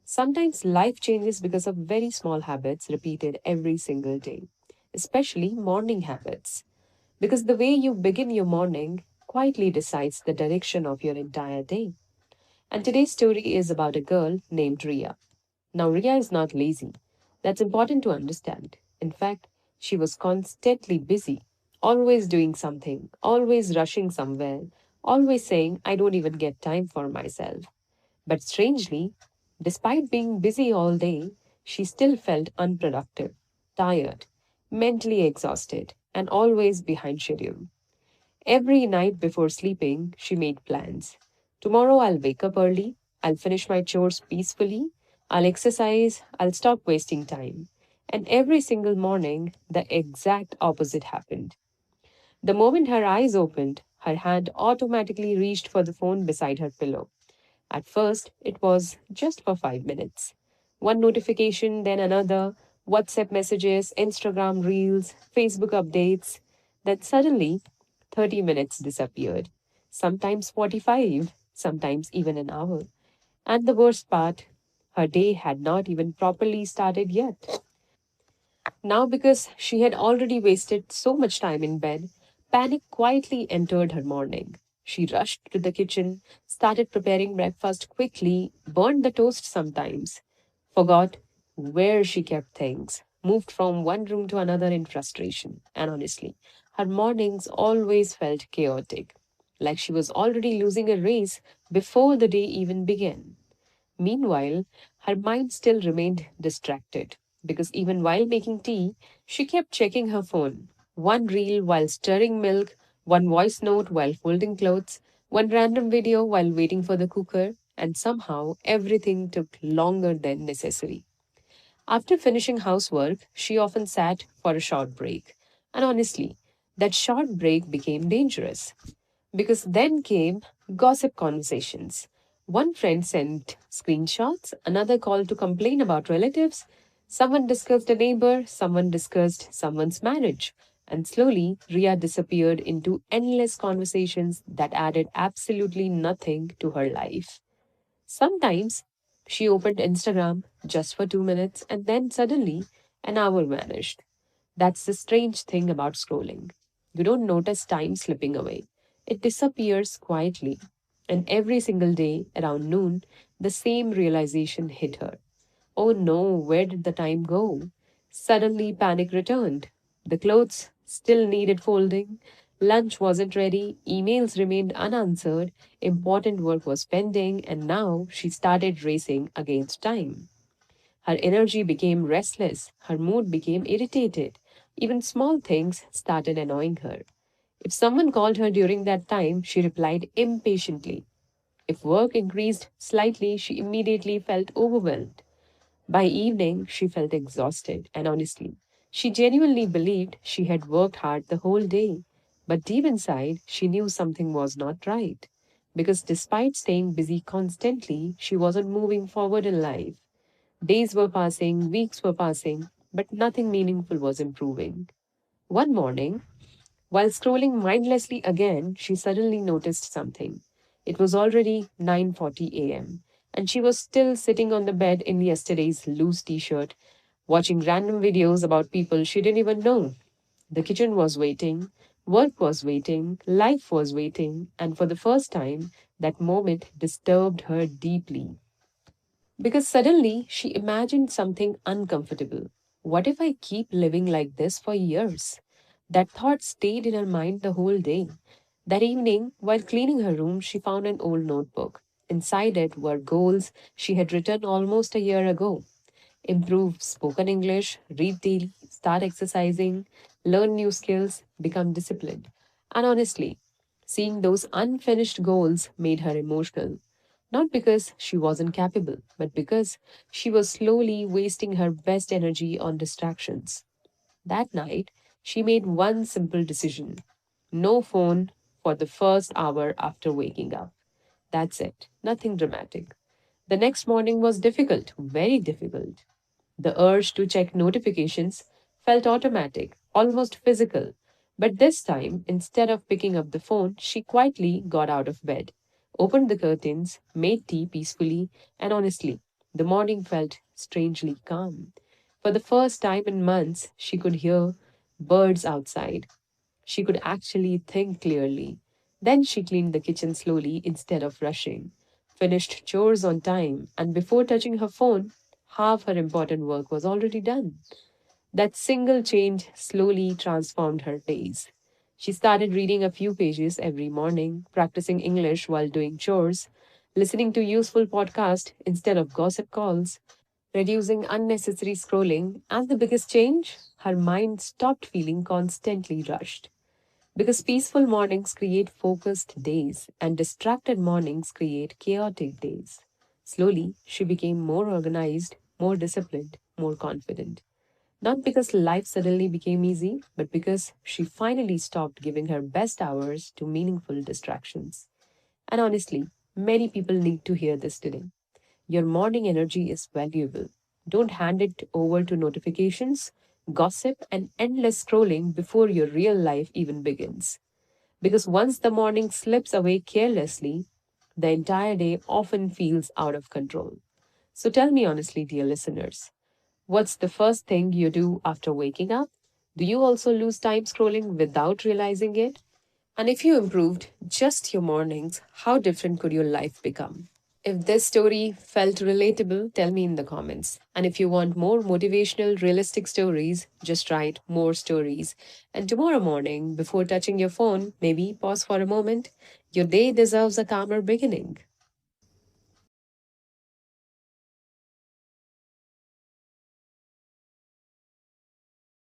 Sometimes life changes because of very small habits repeated every single day, especially morning habits. Because the way you begin your morning quietly decides the direction of your entire day. And today's story is about a girl named Ria. Now, Ria is not lazy. That's important to understand. In fact, she was constantly busy, always doing something, always rushing somewhere, always saying, I don't even get time for myself. But strangely, despite being busy all day, she still felt unproductive, tired, mentally exhausted, and always behind schedule. Every night before sleeping, she made plans. Tomorrow I'll wake up early, I'll finish my chores peacefully, I'll exercise, I'll stop wasting time. And every single morning, the exact opposite happened. The moment her eyes opened, her hand automatically reached for the phone beside her pillow. At first, it was just for 5 minutes. One notification, then another, WhatsApp messages, Instagram reels, Facebook updates. Then suddenly, 30 minutes disappeared. Sometimes 45, sometimes even an hour. And the worst part, her day had not even properly started yet. Now, because she had already wasted so much time in bed, panic quietly entered her morning. She rushed to the kitchen, started preparing breakfast quickly, burned the toast sometimes, forgot where she kept things, moved from one room to another in frustration. And honestly, her mornings always felt chaotic, like she was already losing a race before the day even began. Meanwhile, her mind still remained distracted because even while making tea, she kept checking her phone. One reel while stirring milk, one voice note while folding clothes, one random video while waiting for the cooker, and somehow everything took longer than necessary. After finishing housework, she often sat for a short break. And honestly, that short break became dangerous because then came gossip conversations. One friend sent screenshots, another called to complain about relatives, someone discussed a neighbor, someone discussed someone's marriage. And slowly, Ria disappeared into endless conversations that added absolutely nothing to her life. Sometimes she opened Instagram just for 2 minutes and then suddenly an hour vanished. That's the strange thing about scrolling. You don't notice time slipping away, it disappears quietly. And every single day around noon, the same realization hit her. Oh no, where did the time go? Suddenly, panic returned. The clothes still needed folding, lunch wasn't ready, emails remained unanswered, important work was pending, and now she started racing against time. Her energy became restless, her mood became irritated. Even small things started annoying her. If someone called her during that time, she replied impatiently. If work increased slightly, she immediately felt overwhelmed. By evening, she felt exhausted, and honestly, she genuinely believed she had worked hard the whole day. But deep inside, she knew something was not right. Because despite staying busy constantly, she wasn't moving forward in life. Days were passing, weeks were passing, but nothing meaningful was improving. One morning, while scrolling mindlessly again, she suddenly noticed something. It was already 9:40 a.m., and she was still sitting on the bed in yesterday's loose t-shirt, watching random videos about people she didn't even know. The kitchen was waiting, work was waiting, life was waiting, and for the first time, that moment disturbed her deeply. Because suddenly she imagined something uncomfortable. What if I keep living like this for years? That thought stayed in her mind the whole day. That evening, while cleaning her room, she found an old notebook. Inside it were goals she had written almost a year ago: improve spoken English, read daily, start exercising, learn new skills, become disciplined. And honestly, seeing those unfinished goals made her emotional. Not because she wasn't capable, but because she was slowly wasting her best energy on distractions. That night, she made one simple decision: no phone for the first hour after waking up. That's it, nothing dramatic. The next morning was difficult, very difficult. The urge to check notifications felt automatic, almost physical. But this time, instead of picking up the phone, she quietly got out of bed, opened the curtains, made tea peacefully, and honestly, The morning felt strangely calm. For the first time in months, she could hear birds outside. She could actually think clearly. Then she cleaned the kitchen slowly instead of rushing, finished chores on time, and before touching her phone, half her important work was already done. That single change slowly transformed her days. She started reading a few pages every morning, practicing English while doing chores, listening to useful podcasts instead of gossip calls, reducing unnecessary scrolling, and the biggest change, her mind stopped feeling constantly rushed. Because peaceful mornings create focused days and distracted mornings create chaotic days. Slowly, she became more organized, more disciplined, more confident. Not because life suddenly became easy, but because she finally stopped giving her best hours to meaningful distractions. And honestly, many people need to hear this today. Your morning energy is valuable. Don't hand it over to notifications, gossip, and endless scrolling before your real life even begins. Because once the morning slips away carelessly, the entire day often feels out of control. So tell me honestly, dear listeners, what's the first thing you do after waking up? Do you also lose time scrolling without realizing it? And if you improved just your mornings, how different could your life become? If this story felt relatable, tell me in the comments. And if you want more motivational, realistic stories, just write more stories. And tomorrow morning, before touching your phone, maybe pause for a moment. Your day deserves a calmer beginning.